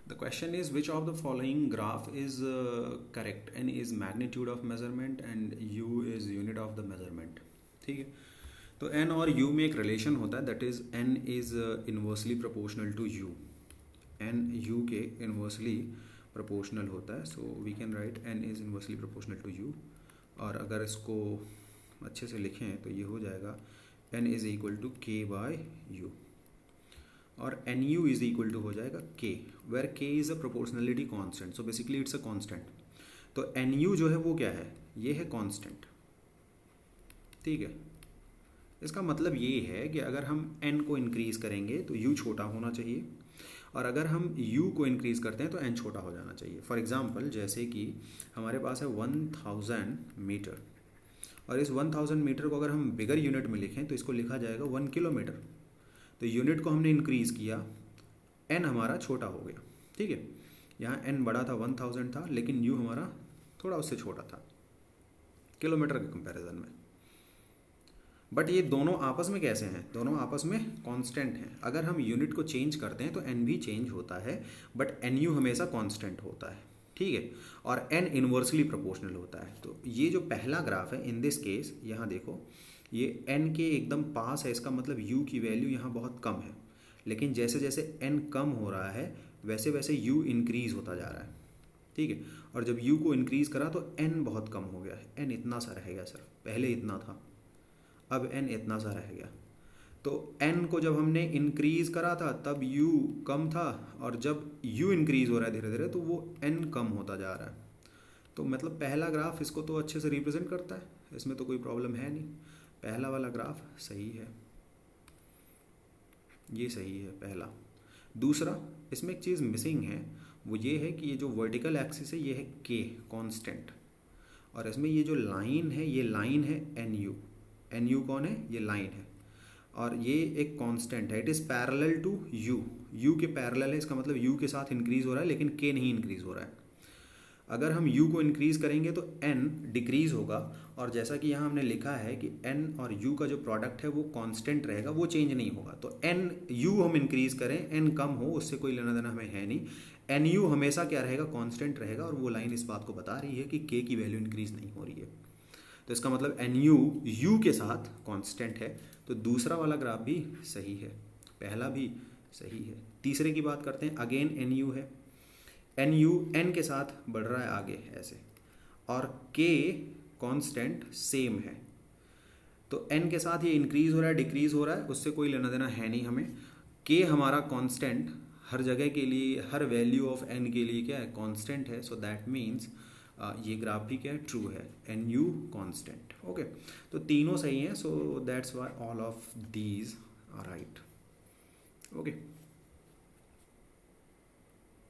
The question is which of the following graph is correct. n is magnitude of measurement and u is unit of the measurement. ठीक है, तो n और u में एक relation होता है, that is n is inversely proportional to u. n u के inversely proportional होता है, so we can write n is inversely proportional to u. और अगर इसको अच्छे से लिखें तो ये हो जाएगा n is equal to k by u, और n u is equal to हो जाएगा k, where k is a proportionality constant. So basically it's a constant. तो एन यू जो है वो क्या है, ये है कांस्टेंट. ठीक है, इसका मतलब ये है कि अगर हम n को इंक्रीज करेंगे तो u छोटा होना चाहिए, और अगर हम u को इंक्रीज करते हैं तो n छोटा हो जाना चाहिए. फॉर एग्जांपल जैसे कि हमारे पास है 1000 मीटर, और इस 1000 मीटर को अगर हम बिगर यूनिट में लिखें तो इसको लिखा जाएगा 1 किलोमीटर. तो यूनिट को हमने इंक्रीज़ किया, n हमारा छोटा हो गया. ठीक है, यहाँ n बड़ा था 1000 था, लेकिन u हमारा थोड़ा उससे छोटा था किलोमीटर के कंपैरिजन में. बट ये दोनों आपस में कैसे हैं, दोनों आपस में कांस्टेंट हैं. अगर हम यूनिट को चेंज करते हैं तो n भी चेंज होता है, बट nu हमेशा कांस्टेंट होता है. ठीक है, और n इन्वर्सली प्रोपोर्शनल होता है. तो ये जो पहला ग्राफ है इन दिस केस, यहाँ देखो ये n के एकदम पास है, इसका मतलब u की वैल्यू यहाँ बहुत कम है. लेकिन जैसे जैसे n कम हो रहा है वैसे वैसे u इंक्रीज़ होता जा रहा है. ठीक है, और जब u को इंक्रीज़ करा तो n बहुत कम हो गया है. n इतना सा रह गया, सिर्फ पहले इतना था, अब n इतना सा रह गया. तो n को जब हमने इंक्रीज़ करा था तब u कम था, और जब u इंक्रीज़ हो रहा है धीरे धीरे तो वो n कम होता जा रहा है. तो मतलब पहला ग्राफ इसको तो अच्छे से रिप्रेजेंट करता है, इसमें तो कोई प्रॉब्लम है नहीं. पहला वाला ग्राफ सही है, ये सही है पहला. दूसरा, इसमें एक चीज़ मिसिंग है, वो ये है कि ये जो वर्टिकल एक्सिस है ये है k कांस्टेंट, और इसमें ये जो लाइन है ये लाइन है NU. NU कौन है, ये लाइन है, और ये एक कांस्टेंट है. It is parallel to U के पैरेलल है, इसका मतलब U के साथ इंक्रीज़ हो रहा है लेकिन k नहीं इंक्रीज़ हो रहा है. अगर हम u को इंक्रीज़ करेंगे तो n डिक्रीज़ होगा, और जैसा कि यहाँ हमने लिखा है कि n और u का जो प्रोडक्ट है वो कांस्टेंट रहेगा, वो चेंज नहीं होगा. तो n u हम इंक्रीज़ करें n कम हो उससे कोई लेना देना हमें है नहीं. n u हमेशा क्या रहेगा, कांस्टेंट रहेगा, और वो लाइन इस बात को बता रही है कि k की वैल्यू इंक्रीज़ नहीं हो रही है. तो इसका मतलब n u के साथ कांस्टेंट है. तो दूसरा वाला ग्राफ भी सही है, पहला भी सही है. तीसरे की बात करते हैं. अगेन n u है, NU n के साथ बढ़ रहा है आगे ऐसे, और k कांस्टेंट सेम है. तो n के साथ ये इंक्रीज़ हो रहा है डिक्रीज़ हो रहा है, उससे कोई लेना देना है नहीं हमें. k हमारा कांस्टेंट हर जगह के लिए, हर वैल्यू ऑफ n के लिए क्या है, कांस्टेंट है. सो दैट मीन्स ये ग्राफ भी क्या है, ट्रू है, NU कांस्टेंट. ओके, तो तीनों सही हैं. So that's why all of these are right. Okay.